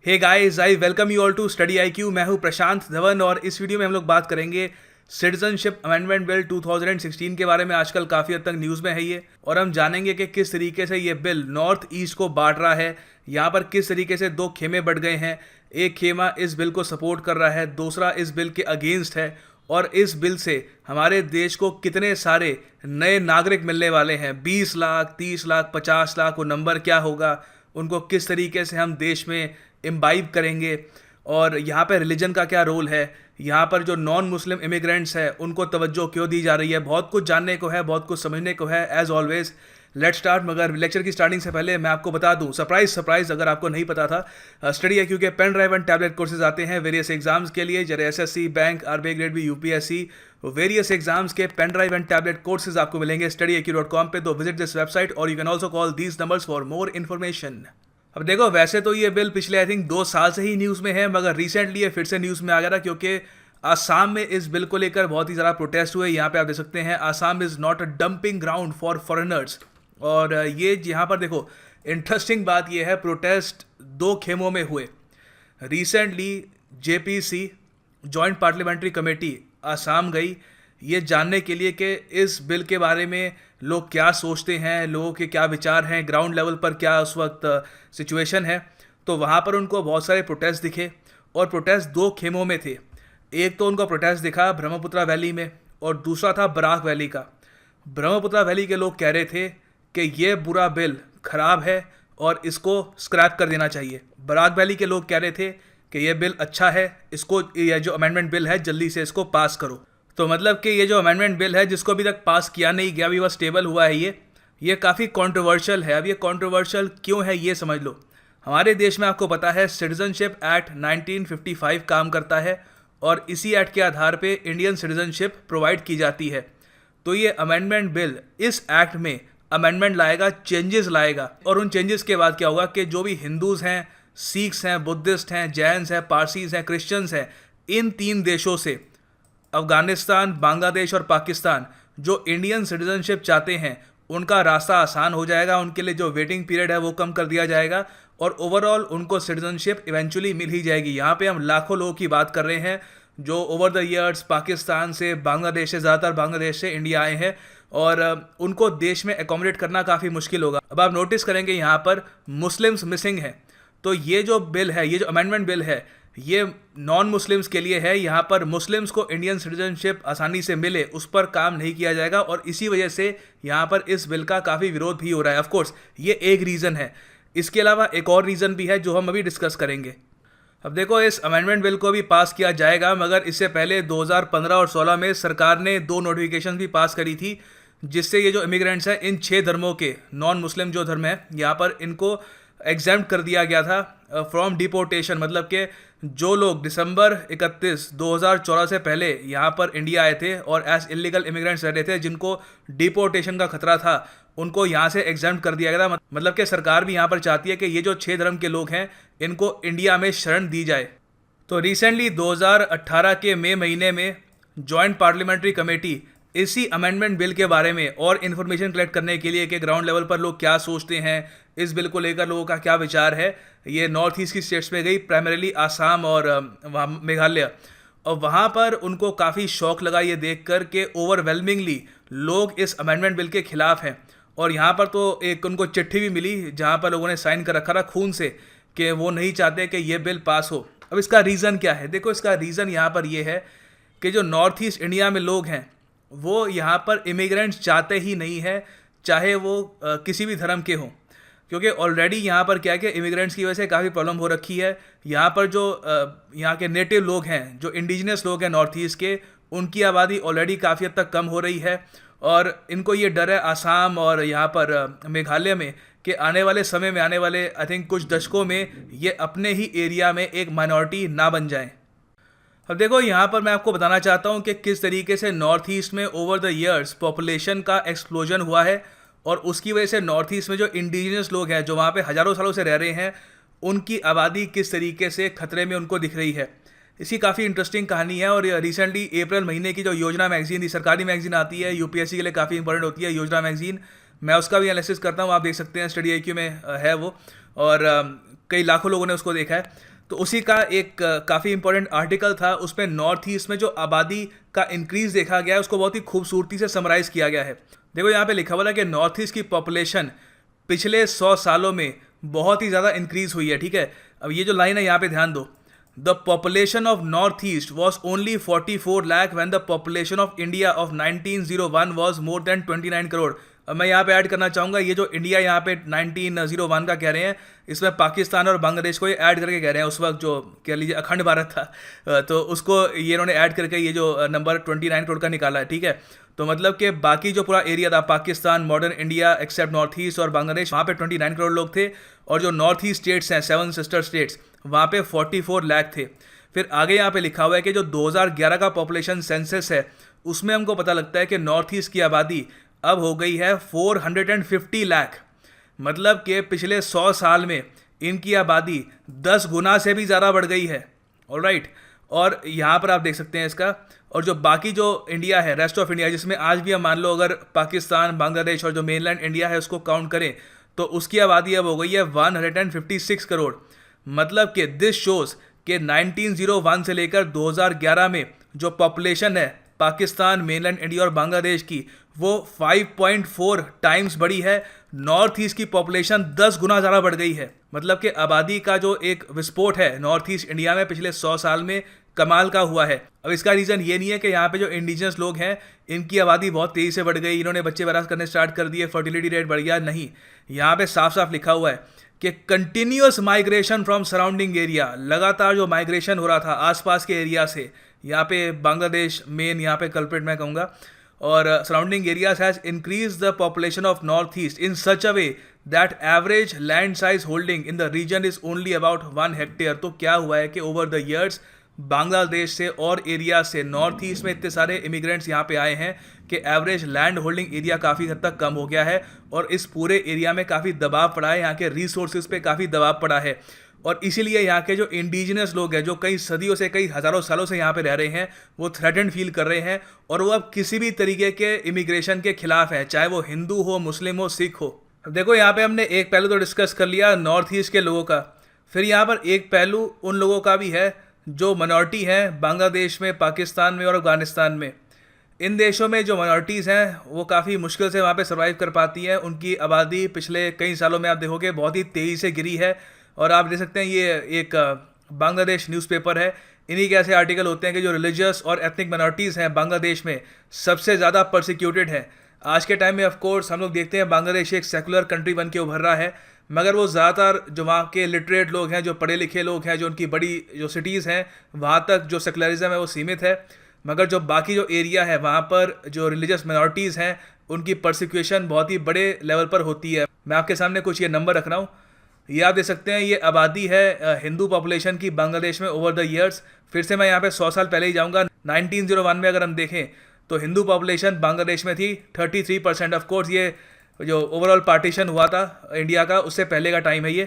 Hey guys, I welcome you all to study IQ. मैं हूं प्रशांत धवन और इस वीडियो में हम लोग बात करेंगे सिटीजनशिप अमेंडमेंट बिल 2016 के बारे में। आजकल काफ़ी हद तक न्यूज़ में है ये, और हम जानेंगे कि किस तरीके से ये बिल नॉर्थ ईस्ट को बांट रहा है। यहाँ पर किस तरीके से दो खेमे बढ़ गए हैं। एक खेमा इस बिल को सपोर्ट कर रहा है, दूसरा इस बिल के अगेंस्ट है। और इस बिल से हमारे देश को कितने सारे नए नागरिक मिलने वाले हैं, 20 लाख, 30 लाख, 50 लाख, वो नंबर क्या होगा, उनको किस तरीके से हम देश में इम्बाइब करेंगे, और यहाँ पे रिलीजन का क्या रोल है, यहाँ पर जो नॉन मुस्लिम इमिग्रेंट्स हैं उनको तवज्जो क्यों दी जा रही है। बहुत कुछ जानने को है, बहुत कुछ समझने को है। As always late start. मगर लेक्चर की स्टार्टिंग से पहले मैं आपको बता दूं, सरप्राइज अगर आपको नहीं पता था, स्टडी है क्योंकि pen drive and tablet courses आते हैं वेरियस एग्जाम्स के लिए, जैसे SSC, bank, RBI grade B, UPSC, various exams के pen drive and tablet courses आपको मिलेंगे studyaq.com पे। तो विजिट दिस वेबसाइट और you can also call these numbers for more information. अब देखो, वैसे तो ये बिल पिछले आई थिंक 2 साल से ही न्यूज़ में है, मगर रिसेंटली ये फिर से न्यूज़ में आ गया था क्योंकि आसाम में इस बिल को लेकर बहुत ही ज़्यादा प्रोटेस्ट हुए। यहाँ पे आप देख सकते हैं, Assam is not a dumping ground for foreigners. और ये यहाँ पर देखो, इंटरेस्टिंग बात ये है, प्रोटेस्ट 2 खेमों में हुए। Recently JPC, joint parliamentary committee, Assam गई ये जानने के लिए कि इस बिल के बारे में लोग क्या सोचते हैं, लोगों के क्या विचार हैं, ग्राउंड लेवल पर क्या उस वक्त सिचुएशन है। तो वहाँ पर उनको बहुत सारे प्रोटेस्ट दिखे, और प्रोटेस्ट 2 खेमों में थे। एक तो उनका प्रोटेस्ट दिखा ब्रह्मपुत्रा वैली में, और दूसरा था बराक वैली का। ब्रह्मपुत्रा वैली के लोग कह रहे थे कि ये बुरा बिल ख़राब है और इसको स्क्रैप कर देना चाहिए। बराक वैली के लोग कह रहे थे कि ये बिल अच्छा है, इसको, ये जो अमेंडमेंट बिल है जल्दी से इसको पास करो। तो मतलब कि ये जो अमेंडमेंट बिल है जिसको अभी तक पास किया नहीं गया, अभी बस टेबल हुआ है, ये काफ़ी कंट्रोवर्शियल है। अब ये कंट्रोवर्शियल क्यों है ये समझ लो। हमारे देश में आपको पता है सिटीजनशिप एक्ट 1955 काम करता है, और इसी एक्ट के आधार पे इंडियन सिटीजनशिप प्रोवाइड की जाती है। तो ये अमेंडमेंट बिल इस एक्ट में अमेंडमेंट लाएगा, चेंजेस लाएगा, और उन चेंजेस के बाद क्या होगा कि जो भी हिंदूज़ हैं, सिख्स हैं, बुद्धिस्ट हैं, जैन्स हैं, पारसीज हैं, क्रिश्चियंस हैं, इन 3 देशों से, अफ़गानिस्तान, बांग्लादेश और पाकिस्तान, जो इंडियन सिटीजनशिप चाहते हैं उनका रास्ता आसान हो जाएगा। उनके लिए जो वेटिंग पीरियड है वो कम कर दिया जाएगा, और ओवरऑल उनको सिटीजनशिप इवेंचुअली मिल ही जाएगी। यहाँ पे हम लाखों लोगों की बात कर रहे हैं जो ओवर द ईयर्स पाकिस्तान से, बांग्लादेश से, ज़्यादातर बांग्लादेश से इंडिया आए हैं, और उनको देश में एकोमोडेट करना काफ़ी मुश्किल होगा। अब आप नोटिस करेंगे यहाँ पर मुस्लिम्स मिसिंग हैं। तो ये जो बिल है, ये जो अमेंडमेंट बिल है, ये नॉन मुस्लिम्स के लिए है। यहाँ पर मुस्लिम्स को इंडियन सिटीजनशिप आसानी से मिले उस पर काम नहीं किया जाएगा, और इसी वजह से यहाँ पर इस बिल का काफ़ी विरोध भी हो रहा है। ऑफ कोर्स ये एक रीज़न है, इसके अलावा एक और रीज़न भी है जो हम अभी डिस्कस करेंगे। अब देखो, इस अमेंडमेंट बिल को भी पास किया जाएगा, मगर इससे पहले 2015 और 16 में सरकार ने 2 नोटिफिकेशन भी पास करी थी, जिससे ये जो इमिग्रेंट्स हैं इन 6 धर्मों के, नॉन मुस्लिम जो धर्म है, यहाँ पर इनको एग्जाम्प्ट कर दिया गया था फ्रॉम डिपोर्टेशन। मतलब कि जो लोग दिसंबर 31, 2014 से पहले यहाँ पर इंडिया आए थे और एज इलीगल इमिग्रेंट्स रह रहे थे, जिनको डिपोर्टेशन का खतरा था, उनको यहाँ से एग्जाम्प्ट कर दिया गया था। मतलब कि सरकार भी यहाँ पर चाहती है कि ये जो 6 धर्म के लोग हैं इनको इंडिया में शरण दी जाए। तो रिसेंटली 2018 के मई महीने में जॉइंट पार्लियामेंट्री कमेटी इसी अमेंडमेंट बिल के बारे में और इन्फॉर्मेशन कलेक्ट करने के लिए कि ग्राउंड लेवल पर लोग क्या सोचते हैं, इस बिल को लेकर लोगों का क्या विचार है, ये नॉर्थ ईस्ट की स्टेट्स में गई, प्राइमरीली आसाम और वहाँ मेघालय। और वहाँ पर उनको काफ़ी शौक लगा ये देख कर कि ओवरवेलमिंगली लोग इस अमेंडमेंट बिल के खिलाफ हैं। और यहाँ पर तो एक उनको चिट्ठी भी मिली जहाँ पर लोगों ने साइन कर रखा था खून से कि वो नहीं चाहते कि ये बिल पास हो। अब इसका रीज़न क्या है? देखो, इसका रीज़न यहाँ पर ये है कि जो नॉर्थ ईस्ट इंडिया में लोग हैं वो यहाँ पर इमिग्रेंट्स चाहते ही नहीं है, चाहे वो किसी भी धर्म के हों। क्योंकि ऑलरेडी यहाँ पर क्या है कि इमिग्रेंट्स की वजह से काफ़ी प्रॉब्लम हो रखी है। यहाँ पर जो यहाँ के नेटिव लोग हैं, जो इंडिजिनस लोग हैं नॉर्थ ईस्ट के, उनकी आबादी ऑलरेडी काफ़ी हद तक कम हो रही है, और इनको ये डर है आसाम और यहाँ पर मेघालय में कि आने वाले समय में, आने वाले आई थिंक कुछ दशकों में, ये अपने ही एरिया में एक माइनॉरिटी ना बन जाएं। अब देखो, यहाँ पर मैं आपको बताना चाहता हूँ कि किस तरीके से नॉर्थ ईस्ट में ओवर द ईयर्स पॉपुलेशन का एक्सप्लोजन हुआ है, और उसकी वजह से नॉर्थ ईस्ट में जो इंडिजिनस लोग हैं, जो वहाँ पे हज़ारों सालों से रह रहे हैं, उनकी आबादी किस तरीके से खतरे में उनको दिख रही है। इसकी काफ़ी इंटरेस्टिंग कहानी है। और रिसेंटली अप्रैल महीने की जो योजना मैगजीन, सरकारी मैगजीन आती है, यूपीएससी के लिए काफ़ी इंपॉर्टेंट होती है योजना मैगजीन, मैं उसका भी एनालिसिस करता हूँ, आप देख सकते हैं, स्टडी आईक्यू में है वो। और कई लाखों लोगों ने उसको देखा है। तो उसी का एक काफ़ी इंपॉर्टेंट आर्टिकल था, उसमें नॉर्थ ईस्ट में जो आबादी का इंक्रीज़ देखा गया है उसको बहुत ही खूबसूरती से समराइज किया गया है। देखो यहाँ पे लिखा हुआ है कि नॉर्थ ईस्ट की पॉपुलेशन पिछले 100 सालों में बहुत ही ज़्यादा इंक्रीज़ हुई है, ठीक है। अब ये जो लाइन है यहाँ पे ध्यान दो, the population of north east was only 44 lakh when the population of India of 1901 was more than 29 crore. अब मैं यहाँ पे ऐड करना चाहूँगा, ये जो इंडिया यहाँ पे 1901 का कह रहे हैं, इसमें पाकिस्तान और बांग्लादेश को ये ऐड करके कह रहे हैं। उस वक्त जो कह लीजिए अखंड भारत था, तो उसको ये इन्होंने ऐड करके ये जो नंबर 29 करोड़ का निकाला है, ठीक है। तो मतलब कि बाकी जो पूरा एरिया था Pakistan, modern India accept north east और बांग्लादेश, वहाँ पे 29 करोड़ लोग थे। और जो नॉर्थ ईस्ट स्टेट्स हैं, 7 सिस्टर स्टेट्स, वहाँ पे 44 लाख थे। फिर आगे यहाँ पे लिखा हुआ है कि जो 2011 का पॉपुलेशन सेंसस है उसमें हमको पता लगता है कि नॉर्थ ईस्ट की आबादी अब हो गई है 450 लाख। मतलब कि पिछले 100 साल में इनकी आबादी 10 गुना से भी ज़्यादा बढ़ गई है। ऑलराइट, और यहाँ पर आप देख सकते हैं इसका। और जो बाकी जो इंडिया है, रेस्ट ऑफ इंडिया, जिसमें आज भी हम मान लो अगर पाकिस्तान, बांग्लादेश और जो मेनलैंड इंडिया है उसको काउंट करें तो उसकी आबादी अब हो गई है 156 करोड़। मतलब कि दिस शोज़ कि 1901 से लेकर 2011 में जो पॉपुलेशन है पाकिस्तान, मेनलैंड इंडिया और बांग्लादेश की, वो 5.4 टाइम्स बढ़ी है। नॉर्थ ईस्ट की पॉपुलेशन 10 गुना ज़्यादा बढ़ गई है। मतलब कि आबादी का जो एक विस्फोट है नॉर्थ ईस्ट इंडिया में पिछले 100 साल में, कमाल का हुआ है। अब इसका रीज़न ये नहीं है कि यहाँ पे जो इंडिजिनस लोग हैं इनकी आबादी बहुत तेज़ी से बढ़ गई, इन्होंने बच्चे पैदा करने स्टार्ट कर दिए, फर्टिलिटी रेट बढ़ गया। नहीं, यहाँ पे साफ साफ लिखा हुआ है कि continuous migration from surrounding area, लगातार जो माइग्रेशन हो रहा था आसपास के एरिया से, यहाँ पे बांग्लादेश मेन यहाँ पे कल्प्रिट मैं कहूँगा, और surrounding areas has increase the population of north east in such a way that average land size holding in the region is only about 1 hectare. तो क्या हुआ है कि ओवर द ईयर्स बांग्लादेश से और एरिया से नॉर्थ ईस्ट में इतने सारे इमिग्रेंट्स यहाँ पे आए हैं कि एवरेज लैंड होल्डिंग एरिया काफ़ी हद तक कम हो गया है और इस पूरे एरिया में काफ़ी दबाव पड़ा है, यहाँ के रिसोर्सेज पे काफ़ी दबाव पड़ा है। और इसीलिए यहाँ के जो इंडिजिनस लोग हैं, जो कई सदियों से, कई हज़ारों सालों से यहाँ पे रह रहे हैं, वो थ्रेटन फील कर रहे हैं और वो अब किसी भी तरीके के इमिग्रेशन के खिलाफ हैं, चाहे वो हिंदू हो, मुस्लिम हो, सिख हो। अब देखो यहाँ पे हमने एक पहलू तो डिस्कस कर लिया नॉर्थ ईस्ट के लोगों का, फिर यहाँ पर एक पहलू उन लोगों का भी है जो माइनॉरिटी हैं बांग्लादेश में, पाकिस्तान में और अफगानिस्तान में। इन देशों में जो माइनॉरिटीज़ हैं वो काफ़ी मुश्किल से वहाँ पे सर्वाइव कर पाती हैं। उनकी आबादी पिछले कई सालों में आप देखोगे बहुत ही तेज़ी से गिरी है। और आप देख सकते हैं ये एक बांग्लादेश न्यूज़पेपर है, इन्हीं के ऐसे आर्टिकल होते हैं कि जो रिलीजियस और एथनिक माइनॉरिटीज़ हैं बांग्लादेश में सबसे ज़्यादा परसिक्यूटेड है। आज के टाइम में ऑफ कोर्स हम लोग देखते हैं बांग्लादेश एक सेकुलर कंट्री बन के उभर रहा है, मगर वो ज़्यादातर जो वहाँ के लिटरेट लोग हैं, जो पढ़े लिखे लोग हैं, जो उनकी बड़ी जो सिटीज़ हैं, वहाँ तक जो सेकुलरिज्म है वो सीमित है। मगर जो बाकी जो एरिया है वहाँ पर जो रिलीजियस माइनॉरिटीज़ हैं उनकी परसिक्यूशन बहुत ही बड़े लेवल पर होती है। मैं आपके सामने कुछ ये नंबर रख रहा हूँ, ये आप देख सकते हैं। ये आबादी है हिंदू पॉपुलेशन की बांग्लादेश में ओवर द ईयर्स। फिर से मैं यहाँ पे 100 साल पहले ही जाऊँगा। 1901 में अगर हम देखें तो हिंदू पॉपुलेशन बांग्लादेश में थी 33%। ऑफ कोर्स ये जो ओवरऑल पार्टीशन हुआ था इंडिया का उससे पहले का टाइम है ये।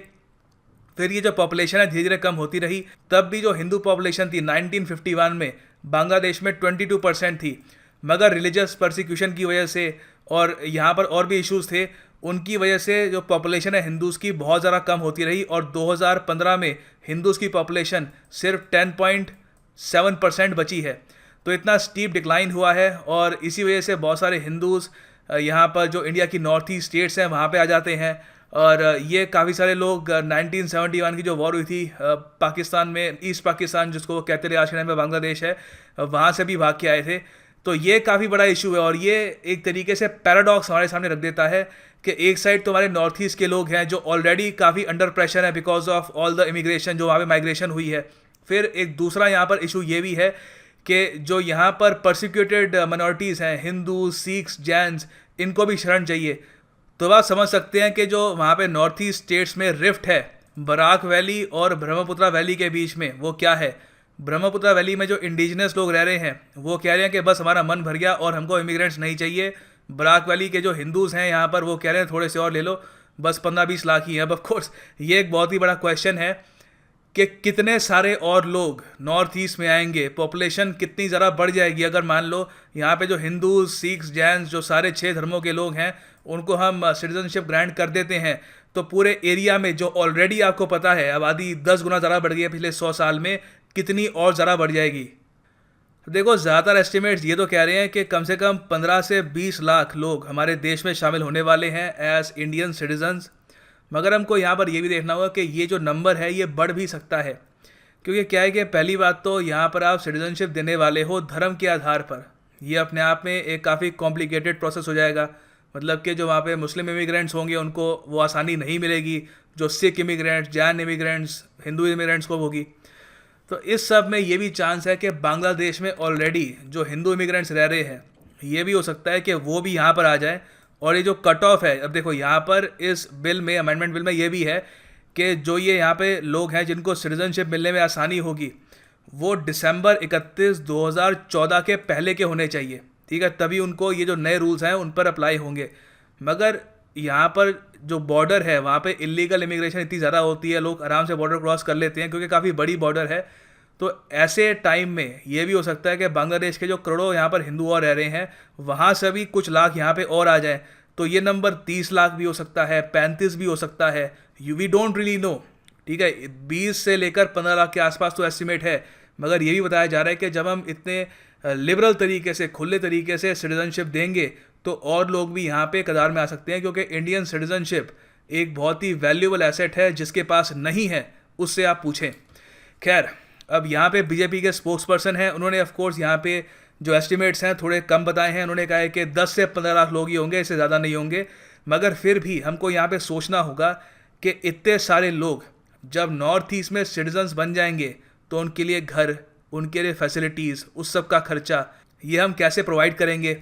फिर ये जो पॉपुलेशन है धीरे धीरे कम होती रही। तब भी जो हिंदू पॉपुलेशन थी 1951 में बांग्लादेश में 22% थी, मगर रिलीजियस परसिक्यूशन की वजह से और यहाँ पर और भी इश्यूज़ थे, उनकी वजह से जो पॉपुलेशन है हिंदूज़ की बहुत ज़्यादा कम होती रही। और 2015 में हिंदूज़ की पॉपुलेशन सिर्फ 10.7% बची है। तो इतना स्टीप डिक्लाइन हुआ है और इसी वजह से बहुत सारे हिंदूज़ यहाँ पर जो इंडिया की नॉर्थ ईस्ट स्टेट्स हैं वहाँ पे आ जाते हैं। और ये काफ़ी सारे लोग 1971 की जो वॉर हुई थी पाकिस्तान में, ईस्ट पाकिस्तान जिसको कहते थे, आज के टाइम में बांग्लादेश है, वहाँ से भी भाग के आए थे। तो ये काफ़ी बड़ा इशू है और ये एक तरीके से पैराडॉक्स हमारे सामने रख देता है कि एक साइड तो हमारे नॉर्थ ईस्ट के लोग हैं जो ऑलरेडी काफ़ी अंडर प्रेशर है because of all the immigration जो वहाँ पे माइग्रेशन हुई है। फिर एक दूसरा यहाँ पर इशू ये भी है कि जो यहाँ पर परसिक्यूटेड माइनॉरिटीज़ हैं, हिंदू, सिख्स, जैन्स, इनको भी शरण चाहिए। तो आप समझ सकते हैं कि जो वहाँ पे नॉर्थ ईस्ट स्टेट्स में रिफ्ट है बराक वैली और ब्रह्मपुत्रा वैली के बीच में, वो क्या है। ब्रह्मपुत्रा वैली में जो इंडिजिनस लोग रह रहे हैं वो कह रहे हैं कि बस हमारा मन भर गया और हमको इमिग्रेंट्स नहीं चाहिए। बराक वैली के जो हिंदूज़ हैं यहाँ पर वो कह रहे हैं थोड़े से और ले लो, बस 15-20 लाख ही हैं। अब ऑफकोर्स ये एक बहुत ही बड़ा क्वेश्चन है कि कितने सारे और लोग नॉर्थ ईस्ट में आएंगे, पॉपुलेशन कितनी ज़रा बढ़ जाएगी। अगर मान लो यहाँ पे जो हिंदू, सिख्स, जैन, जो सारे 6 धर्मों के लोग हैं उनको हम सिटीजनशिप ग्रांट कर देते हैं, तो पूरे एरिया में जो ऑलरेडी आपको पता है आबादी 10 गुना ज़्यादा बढ़ गई है पिछले 100 साल में, कितनी और ज़्यादा बढ़ जाएगी। देखो ज़्यादातर एस्टिमेट्स ये तो कह रहे हैं कि कम से कम 15 से 20 लाख लोग हमारे देश में शामिल होने वाले हैं एज इंडियन सिटीजन्स। मगर हमको यहाँ पर ये भी देखना होगा कि ये जो नंबर है ये बढ़ भी सकता है, क्योंकि क्या है कि पहली बात तो यहाँ पर आप सिटीजनशिप देने वाले हो धर्म के आधार पर, ये अपने आप में एक काफ़ी कॉम्प्लिकेटेड प्रोसेस हो जाएगा। मतलब कि जो वहाँ पे मुस्लिम इमिग्रेंट्स होंगे उनको वो आसानी नहीं मिलेगी, जो Sikh immigrants, Jain immigrants, Hindu immigrants को होगी। तो इस सब में ये भी चांस है कि बांग्लादेश में ऑलरेडी जो हिंदू इमिग्रेंट्स रह रहे हैं ये भी हो सकता है कि वो भी यहाँ पर आ जाए। और ये जो कट ऑफ है, अब देखो यहाँ पर इस बिल में, अमेंडमेंट बिल में ये भी है कि जो ये यहाँ पे लोग हैं जिनको सिटीजनशिप मिलने में आसानी होगी वो दिसंबर 31, 2014 के पहले के होने चाहिए, ठीक है, तभी उनको ये जो नए रूल्स हैं उन पर अप्लाई होंगे। मगर यहाँ पर जो बॉर्डर है वहाँ पे इलीगल इमिग्रेशन इतनी ज़्यादा होती है, लोग आराम से बॉर्डर क्रॉस कर लेते हैं क्योंकि काफ़ी बड़ी बॉर्डर है। तो ऐसे टाइम में ये भी हो सकता है कि बांग्लादेश के जो करोड़ों यहाँ पर हिंदू और रह रहे हैं वहाँ से भी कुछ लाख यहाँ पे और आ जाएं, तो ये नंबर 30 लाख भी हो सकता है, 35 भी हो सकता है, वी डोंट रियली नो, ठीक है। 20 से लेकर 15 लाख के आसपास तो एस्टिमेट है। मगर ये भी बताया जा रहा है कि जब हम इतने लिबरल तरीके से, खुले तरीके से सिटीजनशिप देंगे तो और लोग भी यहाँ पे कतार में आ सकते हैं, क्योंकि इंडियन सिटीजनशिप एक बहुत ही वैल्यूएबल एसेट है, जिसके पास नहीं है उससे आप पूछें। खैर, अब यहाँ पे बीजेपी के स्पोक्स पर्सन हैं, उन्होंने ऑफ कोर्स यहाँ पे जो एस्टिमेट्स हैं थोड़े कम बताए हैं। उन्होंने कहा है कि 10 से 15 लाख लोग ही होंगे, इससे ज़्यादा नहीं होंगे। मगर फिर भी हमको यहाँ पे सोचना होगा कि इतने सारे लोग जब नॉर्थ ईस्ट में सिटीजन्स बन जाएंगे तो उनके लिए घर, उनके लिए फैसिलिटीज़, उस सब का खर्चा ये हम कैसे प्रोवाइड करेंगे।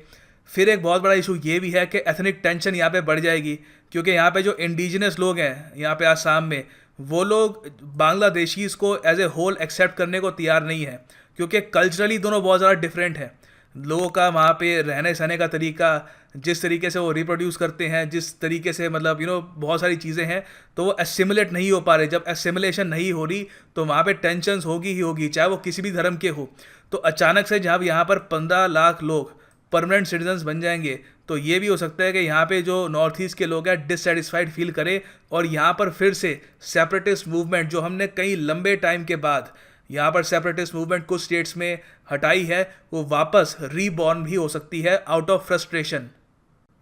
फिर एक बहुत बड़ा इशू ये भी है कि एथनिक टेंशन यहाँ पे बढ़ जाएगी, क्योंकि यहाँ पे जो इंडिजिनस लोग हैं यहाँ पे आसाम में, वो लोग बांग्लादेशीज़ को एज ए होल एक्सेप्ट करने को तैयार नहीं है, क्योंकि कल्चरली दोनों बहुत ज़्यादा डिफरेंट हैं। लोगों का वहाँ पे रहने सहने का तरीका, जिस तरीके से वो रिप्रोड्यूस करते हैं, जिस तरीके से मतलब बहुत सारी चीज़ें हैं, तो वो एसिमुलेट नहीं हो पा रहे। जब एसिमुलेशन नहीं हो रही तो वहाँ पे टेंशन्स होगी ही होगी, चाहे वो किसी भी धर्म के हो। तो अचानक से जब यहाँ पर 15 लाख लोग परमानेंट सिटीजन्स बन जाएंगे तो ये भी हो सकता है कि यहाँ पे जो नॉर्थ ईस्ट के लोग हैं डिससेटिस्फाइड फील करें, और यहाँ पर फिर से सेपरेटिस्ट मूवमेंट, जो हमने कई लंबे टाइम के बाद यहाँ पर सेपरेटिस्ट मूवमेंट कुछ स्टेट्स में हटाई है, वो वापस रीबॉर्न भी हो सकती है आउट ऑफ फ्रस्ट्रेशन।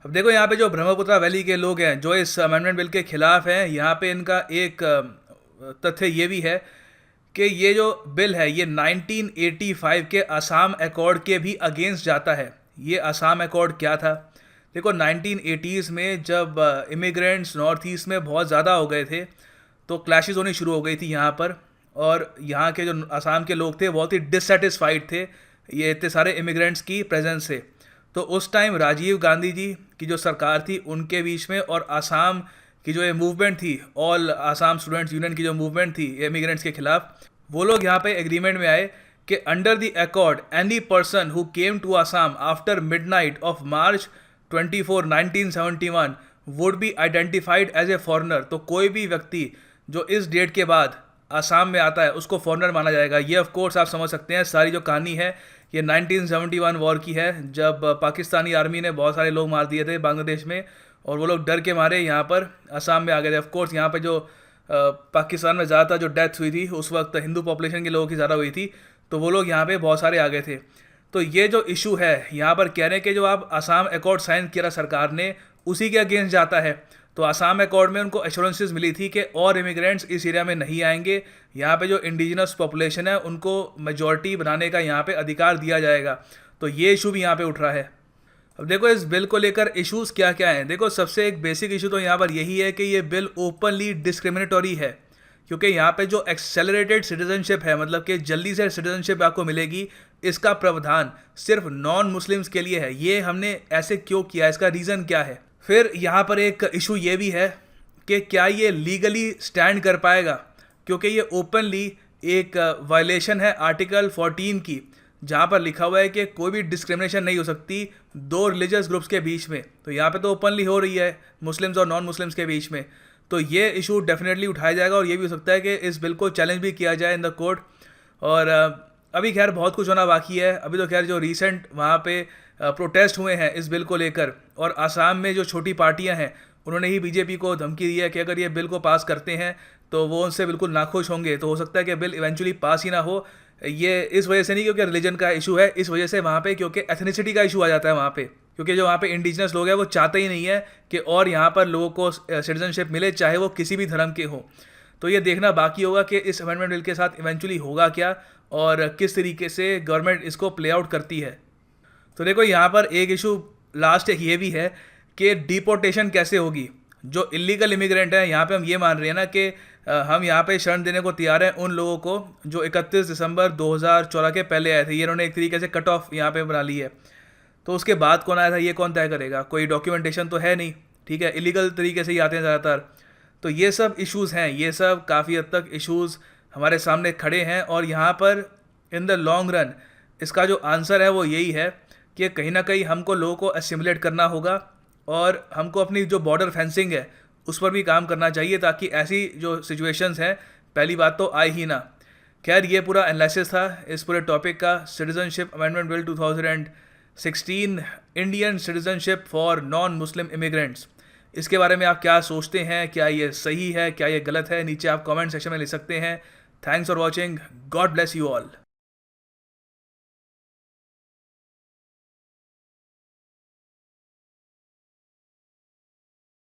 अब देखो यहाँ पे जो ब्रह्मपुत्रा वैली के लोग हैं जो इस अमेंडमेंट बिल के खिलाफ हैं, यहाँ पे इनका एक तथ्य ये भी है कि ये जो बिल है ये 1985 के असम अकॉर्ड के भी अगेंस्ट जाता है। ये असम अकॉर्ड क्या था? देखो 1980s में जब इमिग्रेंट्स नॉर्थ ईस्ट में बहुत ज़्यादा हो गए थे तो क्लैशेस होनी शुरू हो गई थी यहाँ पर, और यहाँ के जो असम के लोग थे बहुत ही डिससेटिस्फाइड थे ये इतने सारे इमिग्रेंट्स की प्रेजेंस से। तो उस टाइम राजीव गांधी जी की जो सरकार थी उनके बीच में और असम की जो ये मूवमेंट थी, ऑल असम स्टूडेंट्स यूनियन की जो मूवमेंट थी इमिग्रेंट्स के खिलाफ, वो लोग यहाँ पे एग्रीमेंट में आए कि under the accord any person who came to Assam after midnight of March 24, 1971 would be identified as a foreigner. तो कोई भी व्यक्ति जो इस डेट के बाद असम में आता है उसको फॉरेनर माना जाएगा। ये ऑफ कोर्स आप समझ सकते हैं सारी जो कहानी है ये 1971 वॉर की है, जब पाकिस्तानी आर्मी ने बहुत सारे लोग मार दिए थे बांग्लादेश में, और वो लोग डर के मारे यहाँ पर असम में आ गए थे। ऑफ कोर्स यहाँ पे जो पाकिस्तान में ज़्यादातर जो डेथ हुई थी उस वक्त हिंदू पॉपुलेशन के लोगों की ज़्यादा हुई थी, तो वो लोग यहाँ पे बहुत सारे आ गए थे। तो ये जो इशू है यहाँ पर कह रहे हैं कि जो आप असम अकॉर्ड साइन किया सरकार ने उसी के अगेंस्ट जाता है। तो असम अकॉर्ड में उनको एश्योरेंसेस मिली थी कि और इमिग्रेंट्स इस एरिया में नहीं आएंगे, यहाँ पे जो इंडिजिनस पॉपुलेशन है उनको मेजॉरिटी बनाने का यहाँ पे अधिकार दिया जाएगा। तो ये इशू भी यहाँ पे उठ रहा है। अब देखो इस बिल को लेकर इश्यूज़ क्या क्या हैं। देखो सबसे एक बेसिक इशू तो यहाँ पर यही है कि ये बिल ओपनली डिस्क्रिमिनेटरी है, क्योंकि यहाँ पे जो एक्सेलरेटेड सिटीजनशिप है, मतलब कि जल्दी से सिटीजनशिप आपको मिलेगी, इसका प्रावधान सिर्फ नॉन मुस्लिम्स के लिए है। ये हमने ऐसे क्यों किया, इसका रीज़न क्या है? फिर यहाँ पर एक इशू ये भी है कि क्या ये लीगली स्टैंड कर पाएगा, क्योंकि ये ओपनली एक वायलेशन है आर्टिकल 14 की, जहाँ पर लिखा हुआ है कि कोई भी डिस्क्रिमिनेशन नहीं हो सकती दो रिलीजियस ग्रुप्स के बीच में। तो यहाँ पे तो ओपनली हो रही है मुस्लिम्स और नॉन मुस्लिम्स के बीच में। तो ये इशू डेफिनेटली उठाया जाएगा और ये भी हो सकता है कि इस बिल को चैलेंज भी किया जाए इन द कोर्ट। और अभी खैर बहुत कुछ होना बाकी है। अभी तो खैर जो रिसेंट वहाँ पे प्रोटेस्ट हुए हैं इस बिल को लेकर, और आसाम में जो छोटी पार्टियां हैं उन्होंने ही बीजेपी को धमकी दी है कि अगर ये बिल को पास करते हैं तो वो उनसे बिल्कुल नाखुश होंगे। तो हो सकता है कि बिल इवेंचुअली पास ही ना हो। ये इस वजह से नहीं क्योंकि रिलीजन का इशू है, इस वजह से वहाँ पे क्योंकि एथनिसिटी का इशू आ जाता है वहाँ पे, क्योंकि जो वहाँ पे इंडिजिनस लोग हैं वो चाहते ही नहीं है कि और यहाँ पर लोगों को सिटीजनशिप मिले, चाहे वो किसी भी धर्म के हो। तो ये देखना बाकी होगा कि इस अमेंडमेंट बिल के साथ इवेंचुअली होगा क्या और किस तरीके से गवर्नमेंट इसको प्ले आउट करती है। तो देखो यहाँ पर एक इशू लास्ट एक ये भी है कि डिपोर्टेशन कैसे होगी। जो इलीगल इमिग्रेंट हैं यहाँ पे हम ये मान रहे हैं ना कि हम यहाँ पे शरण देने को तैयार हैं उन लोगों को जो 31 दिसंबर 2014 के पहले आए थे। ये इन्होंने एक तरीके से कट ऑफ यहाँ पे बना ली है। तो उसके बाद कौन आया था ये कौन तय करेगा? कोई डॉक्यूमेंटेशन तो है नहीं, ठीक है, इलीगल तरीके से ही आते हैं ज़्यादातर। तो ये सब इश्यूज़ हैं, ये सब काफ़ी हद तक इश्यूज़ हमारे सामने खड़े हैं। और यहाँ पर इन द लॉन्ग रन इसका जो आंसर है वो यही है कि कहीं ना कहीं हमको लोगों को एसिमुलेट करना होगा और हमको अपनी जो बॉर्डर फेंसिंग है उस पर भी काम करना चाहिए, ताकि ऐसी जो सिचुएशंस हैं पहली बात तो आए ही ना। खैर ये पूरा एनालिसिस था इस पूरे टॉपिक का, citizenship amendment bill 2016, Indian citizenship for non Muslim immigrants. इसके बारे में आप क्या सोचते हैं? क्या ये सही है, क्या ये गलत है? नीचे आप कमेंट सेक्शन में लिख सकते हैं। Thanks for watching, God bless you all.